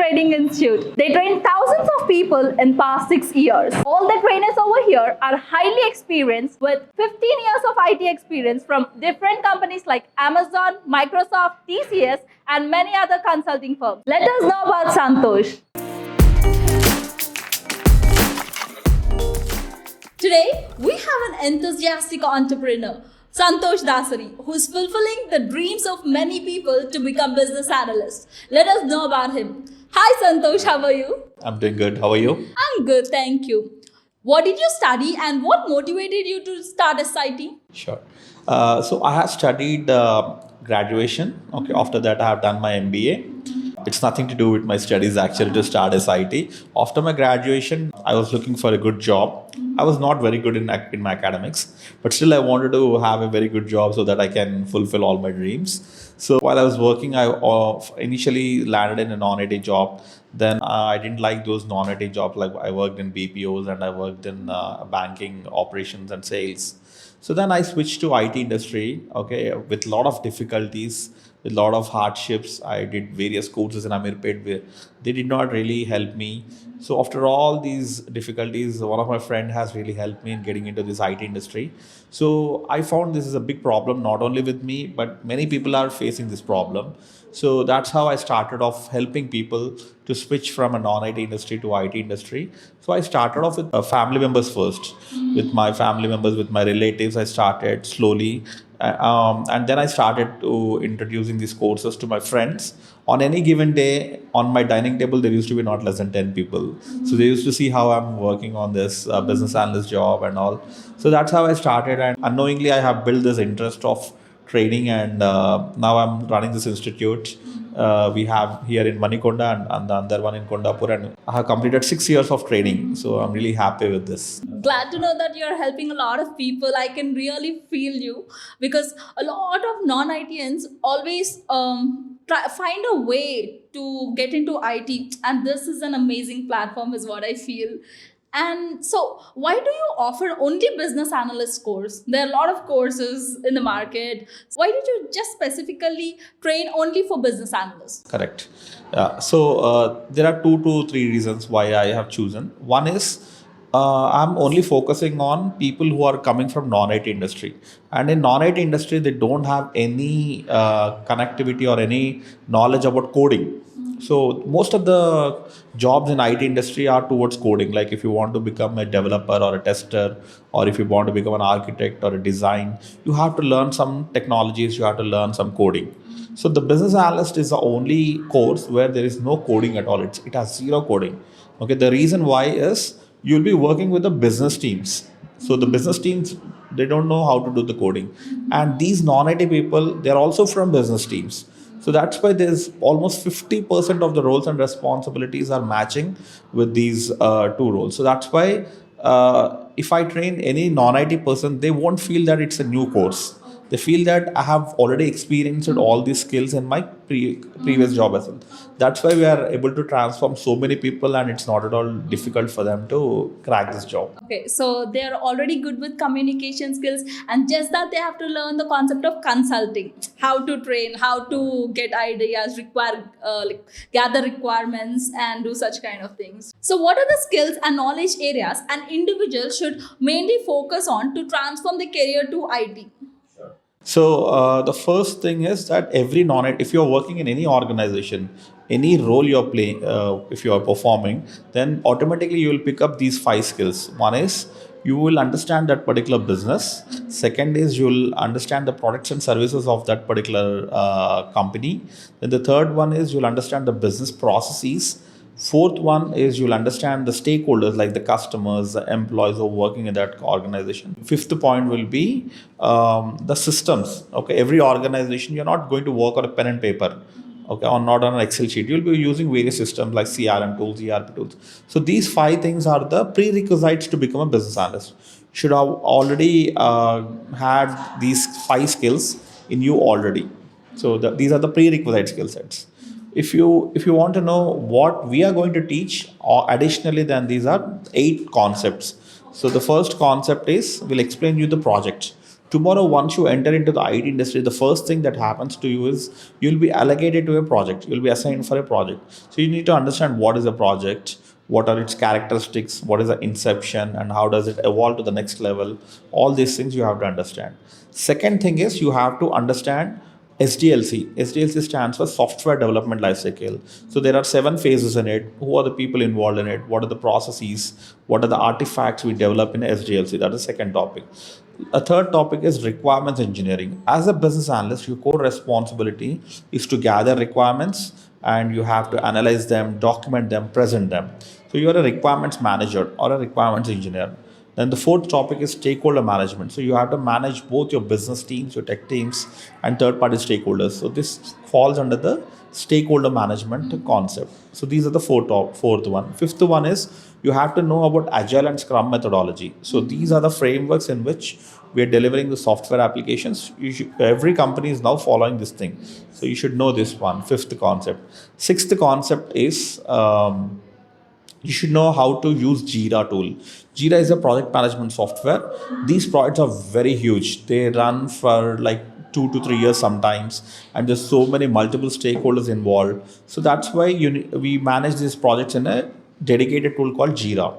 Training Institute. They train thousands of people in past 6 years. All the trainers over here are highly experienced with 15 years of IT experience from different companies like Amazon, Microsoft, TCS, and many other consulting firms. Let us know about Santosh. Today, we have an enthusiastic entrepreneur, Santosh Dasari, who is fulfilling the dreams of many people to become business analysts. Let us know about him. Hi Santosh, how are you? I'm doing good. How are you? I'm good, thank you. What did you study and what motivated you to start SIT? Sure. So I have studied graduation. Okay. After that, I have done my MBA. It's nothing to do with my studies actually to start SIT. After my graduation, I was looking for a good job. I was not very good in my academics, but still I wanted to have a very good job so that I can fulfill all my dreams. So while I was working, I initially landed in a non-IT job. Then I didn't like those non-IT jobs. Like I worked in BPOs and I worked in banking operations and sales. So then I switched to IT industry, okay, with a lot of difficulties, with a lot of hardships. I did various courses in Amirpet where they did not really help me. So after all these difficulties, one of my friend has really helped me in getting into this IT industry. So I found this is a big problem, not only with me, but many people are facing this problem. So that's how I started off helping people to switch from a non-IT industry to IT industry. So I started off with family members first. With my family members, with my relatives, I started slowly. And then I started to introducing these courses to my friends. On any given day, on my dining table, there used to be not less than 10 people. So they used to see how I'm working on this business analyst job and all. So that's how I started. And unknowingly, I have built this interest of training, and now I'm running this institute. We have here in Manikonda and the other one in Kondapur, and I have completed 6 years of training. So I'm really happy with this. Glad to know that you're helping a lot of people. I can really feel you because a lot of non-ITians always find a way to get into IT, and this is an amazing platform is what I feel. And so, why do you offer only business analyst course? There are a lot of courses in the market. Why did you just specifically train only for business analysts? Correct. So there are 2 to 3 reasons why I have chosen. One is I'm only focusing on people who are coming from non-IT industry, and in non-IT industry they don't have any connectivity or any knowledge about coding. So most of the jobs in IT industry are towards coding. Like if you want to become a developer or a tester, or if you want to become an architect or a design, you have to learn some technologies, you have to learn some coding. So the business analyst is the only course where there is no coding at all. It has zero coding. Okay, the reason why is you'll be working with the business teams. So the business teams, they don't know how to do the coding. And these non-IT people, they're also from business teams. So that's why there's almost 50% of the roles and responsibilities are matching with these 2 roles. So that's why if I train any non-IT person, they won't feel that it's a new course. They feel that I have already experienced all these skills in my previous job as well. That's why we are able to transform so many people, and it's not at all difficult for them to crack this job. Okay, so they're already good with communication skills, and just that they have to learn the concept of consulting, how to train, how to get ideas, gather requirements, and do such kind of things. So, what are the skills and knowledge areas an individual should mainly focus on to transform the career to IT? So the first thing is that every non-IT, if you're working in any organization, any role you're playing, if you are performing, then automatically you will pick up these 5 skills. One is you will understand that particular business. Second is you will understand the products and services of that particular company. Then the third one is you'll understand the business processes. Fourth one is you'll understand the stakeholders like the customers, the employees who are working in that organization. Fifth point will be the systems. Okay, every organization, you're not going to work on a pen and paper. Okay, or not on an Excel sheet. You'll be using various systems like CRM tools, ERP tools. So these 5 things are the prerequisites to become a business analyst. You should have already had these 5 skills in you already. So these are the prerequisite skill sets. If you want to know what we are going to teach, or additionally, then these are 8 concepts. So the first concept is we'll explain you the project. Tomorrow, once you enter into the IT industry, the first thing that happens to you is you'll be allocated to a project. You'll be assigned for a project. So you need to understand what is a project, what are its characteristics, what is the inception, and how does it evolve to the next level. All these things you have to understand. Second thing is you have to understand SDLC. SDLC stands for Software Development Lifecycle. So there are 7 phases in it. Who are the people involved in it? What are the processes? What are the artifacts we develop in SDLC? That is the second topic. A third topic is requirements engineering. As a business analyst, your core responsibility is to gather requirements and you have to analyze them, document them, present them. So you're a requirements manager or a requirements engineer. Then the fourth topic is stakeholder management. So you have to manage both your business teams, your tech teams, and third-party stakeholders. So this falls under the stakeholder management concept. So these are the fourth one. Fifth one is you have to know about Agile and Scrum methodology. So these are the frameworks in which we are delivering the software applications. Every company is now following this thing. So you should know this one, fifth concept. Sixth concept is you should know how to use Jira tool. Jira is a project management software. These projects are very huge. They run for like 2 to 3 years sometimes, and there's so many multiple stakeholders involved. So that's why we manage these projects in a dedicated tool called Jira.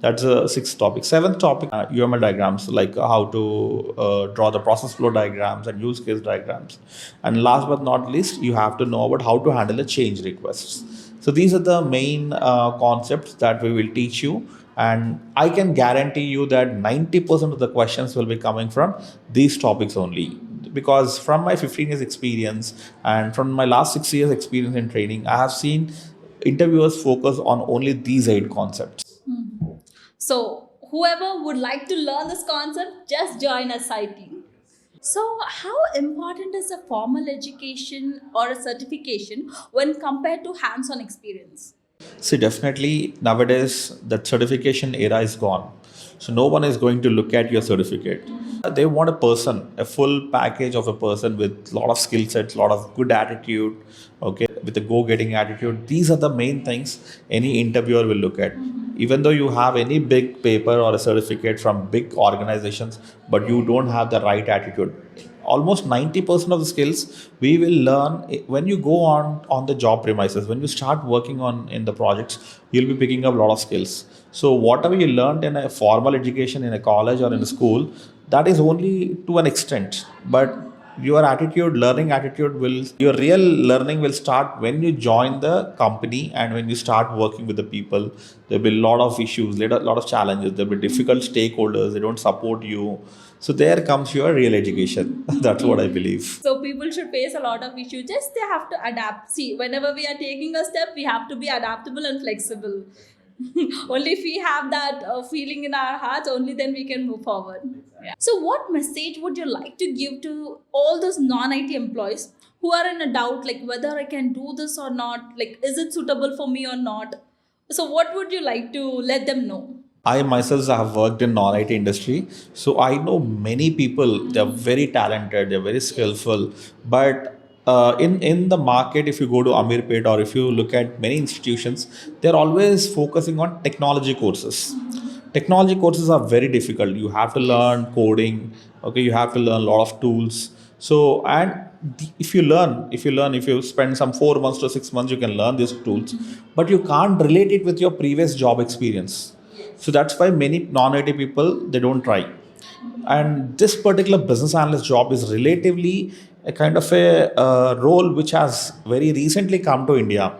That's the sixth topic. Seventh topic, UML diagrams, like how to draw the process flow diagrams and use case diagrams. And last but not least, you have to know about how to handle a change requests. So these are the main concepts that we will teach you. And I can guarantee you that 90% of the questions will be coming from these topics only. Because from my 15 years experience and from my last 6 years experience in training, I have seen interviewers focus on only these 8 concepts. So, whoever would like to learn this concept, just join SIT. So, how important is a formal education or a certification when compared to hands on experience? See, definitely nowadays that certification era is gone. So no one is going to look at your certificate. They want a person, a full package of a person with a lot of skill sets, a lot of good attitude, okay, with a go-getting attitude. These are the main things any interviewer will look at. Even though you have any big paper or a certificate from big organizations, but you don't have the right attitude, almost 90% of the skills we will learn when you go on the job premises. When you start working on in the projects, you'll be picking up a lot of skills. So whatever you learned in a formal education in a college or in a school, that is only to an extent. But your attitude, learning attitude will, your real learning will start when you join the company and when you start working with the people. There'll be a lot of issues, a lot of challenges. There'll be difficult stakeholders. They don't support you. So there comes your real education. That's what I believe. So people should face a lot of issues. Just they have to adapt. See, whenever we are taking a step, we have to be adaptable and flexible. Only if we have that feeling in our hearts, only then we can move forward. Yeah. So, what message would you like to give to all those non-IT employees who are in a doubt, like whether I can do this or not? Like, is it suitable for me or not? So, what would you like to let them know? I myself have worked in non-IT industry, so I know many people. They're very talented, they're very skillful, but in the market, if you go to Amirpet or if you look at many institutions, they're always focusing on technology courses. Technology courses are very difficult. You have to learn coding. Okay, you have to learn a lot of tools. So and if you spend some 4 months to 6 months, you can learn these tools, but you can't relate it with your previous job experience. So that's why many non-IT people, they don't try. And this particular business analyst job is relatively a kind of a role which has very recently come to India.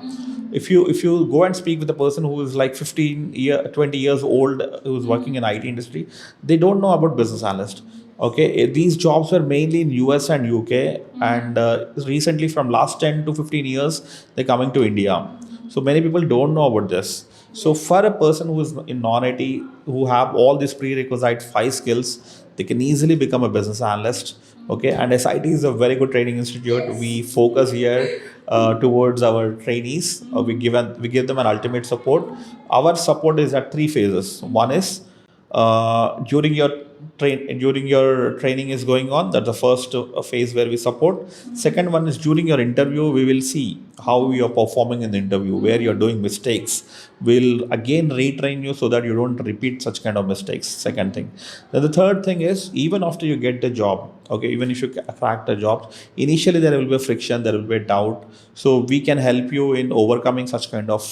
If you go and speak with a person who is like 20 years old, who is working in IT industry, they don't know about business analyst. Okay, these jobs were mainly in US and UK, and recently from last 10 to 15 years, they're coming to India. So many people don't know about this. So for a person who is in non-IT, who have all these prerequisite 5 skills, they can easily become a business analyst. Okay, and SIT is a very good training institute. We focus here towards our trainees. We give them an ultimate support. Our support is at 3 phases. One is during your during your training is going on. That's the first phase where we support. Second one is during your interview, we will see how you are performing in the interview, where you're doing mistakes. We'll again retrain you so that you don't repeat such kind of mistakes. Second thing. Then the third thing is, even after you get the job, okay, even if you crack the job, initially there will be a friction, there will be a doubt. So we can help you in overcoming such kind of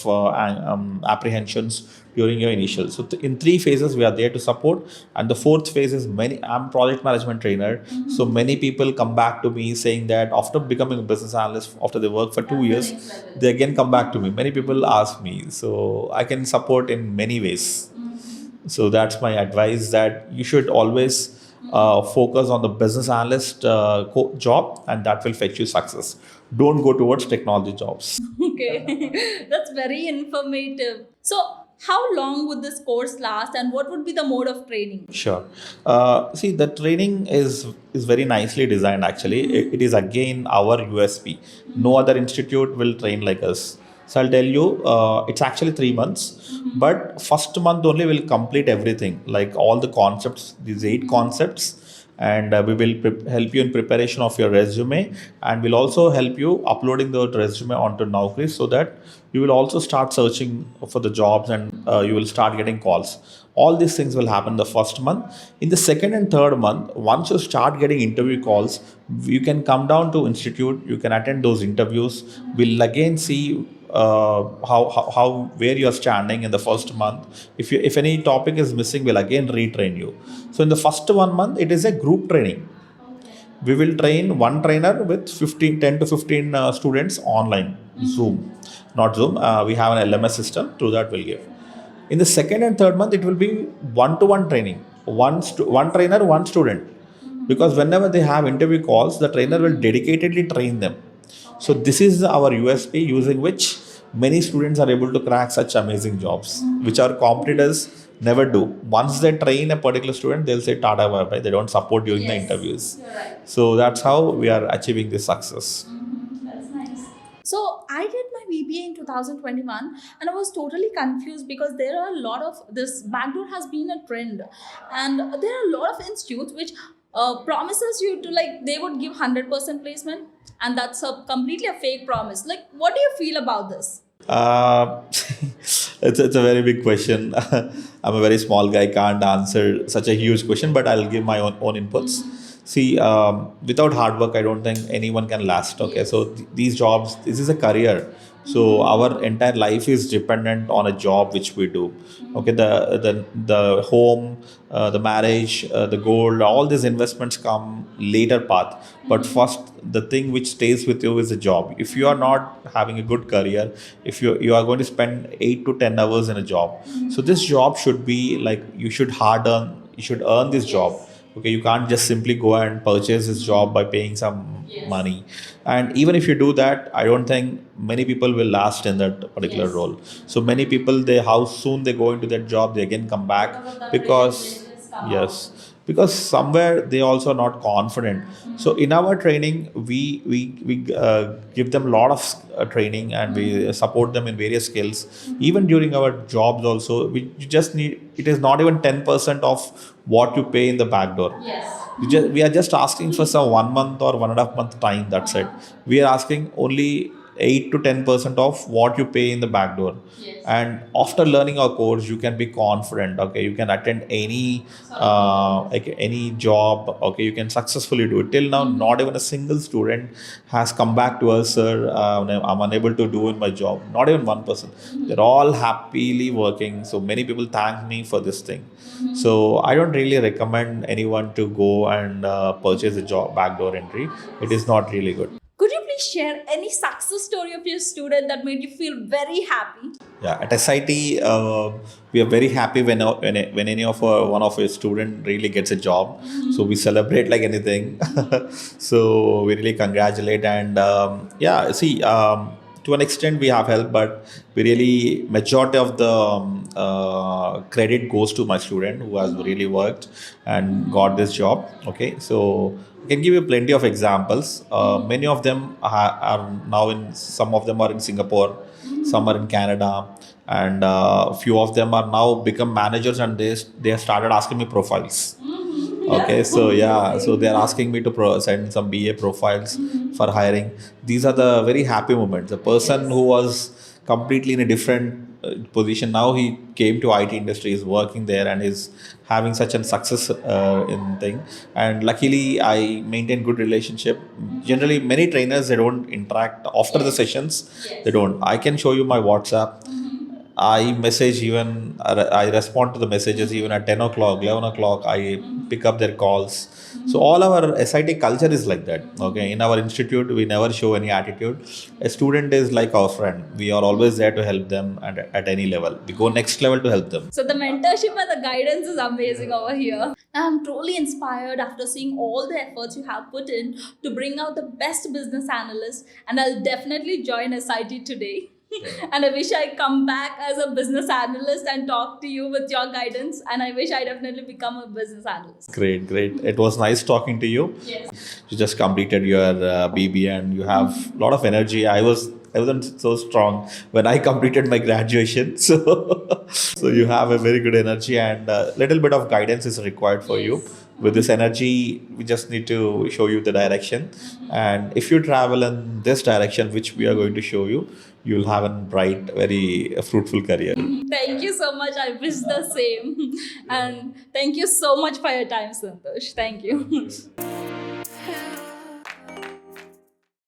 apprehensions during your initial. So in three phases we are there to support, and the fourth phase is I'm project management trainer. So many people come back to me saying that after becoming a business analyst, after they work for 2 years, they again come back to me. Many people ask me, so I can support in many ways. So that's my advice, that you should always focus on the business analyst job, and that will fetch you success. Don't go towards technology jobs. Okay, that's very informative. So, how long would this course last, and what would be the mode of training? Sure. See, the training is very nicely designed. Actually, it is again our USP. No other institute will train like us. So I'll tell you, it's actually 3 months, but first month only will complete everything, like all the concepts, these 8 concepts, and we will help you in preparation of your resume, and we'll also help you uploading the resume onto Naukri, so that you will also start searching for the jobs, and you will start getting calls. All these things will happen the first month. In the second and third month, once you start getting interview calls, you can come down to institute, you can attend those interviews. We'll again see how where you are standing in the first month. If any topic is missing, we'll again retrain you. So in the first 1 month, it is a group training. We will train one trainer with 10 to 15 students online, Zoom, not Zoom. We have an LMS system, through that we'll give. In the second and third month, it will be one-to-one training, one trainer, one student. Because whenever they have interview calls, the trainer will dedicatedly train them. So this is our USP, using which many students are able to crack such amazing jobs, which our competitors never do. Once they train a particular student, they'll say Tata bye bye. They don't support during the interviews. You're right. So that's how we are achieving this success. That's nice. So I did my BBA in 2021, and I was totally confused because there are a lot of this backdoor has been a trend, and there are a lot of institutes which promises you to, like, they would give 100% placement, and that's a completely a fake promise. Like, what do you feel about this? Uh, it's a very big question. I'm a very small guy, can't answer such a huge question, but I'll give my own inputs. See, without hard work, I don't think anyone can last. Okay, so these jobs, this is a career. So our entire life is dependent on a job which we do. Okay, the home, the marriage, the gold, all these investments come later path. But first, the thing which stays with you is a job. If you are not having a good career, if you are going to spend 8 to 10 hours in a job, so this job should be like, you should hard earn. You should earn this job. Okay, you can't just simply go and purchase this job by paying some money. And even if you do that, I don't think many people will last in that particular role. So many people, they how soon they go into that job, they again come back, because yes, because somewhere they also are not confident. So in our training, we give them a lot of training, and we support them in various skills. Even during our jobs also, we just need, it is not even 10% of what you pay in the backdoor. We are just asking for some 1 month or 1.5 month time. That's it. We are asking only 8 to 10% of what you pay in the backdoor. And after learning our course, you can be confident. Okay, you can attend any like any job. Okay, you can successfully do it. Till now, not even a single student has come back to us, sir, I'm unable to do in my job. Not even one person. They're all happily working. So many people thank me for this thing. So I don't really recommend anyone to go and purchase a job backdoor entry. It is not really good. Could you please share any success story of your student that made you feel very happy? Yeah, at SIT, we are very happy when any of one of our student really gets a job. So we celebrate like anything. So we really congratulate, and yeah, see, to an extent we have help, but we really, majority of the credit goes to my student who has really worked and got this job. Okay, so I can give you plenty of examples. Many of them are now in, some of them are in Singapore, some are in Canada, and few of them are now become managers, and they have started asking me profiles. Okay, so yeah, so they're asking me to send some BA profiles for hiring. These are the very happy moments. The person who was completely in a different position, now he came to IT industry, is working there, and is having such a success in thing. And luckily, I maintain good relationship. Generally, many trainers, they don't interact after the sessions. They don't. I can show you my WhatsApp. I message even, I respond to the messages even at 10 o'clock, 11 o'clock, I pick up their calls. So all our SIT culture is like that. Okay. In our institute, we never show any attitude. A student is like our friend. We are always there to help them at any level. We go next level to help them. So the mentorship and the guidance is amazing over here. I'm truly inspired after seeing all the efforts you have put in to bring out the best business analyst, and I'll definitely join SIT today. And I wish I come back as a business analyst and talk to you with your guidance. And I wish I definitely become a business analyst. Great, great. It was nice talking to you. Yes. You just completed your BB and you have a lot of energy. I wasn't so strong when I completed my graduation. So you have a very good energy, and a little bit of guidance is required for you. With this energy, we just need to show you the direction. And if you travel in this direction, which we are going to show you, you'll have a bright, very fruitful career. Thank you so much. I wish the same. And thank you so much for your time, Santosh. Thank you.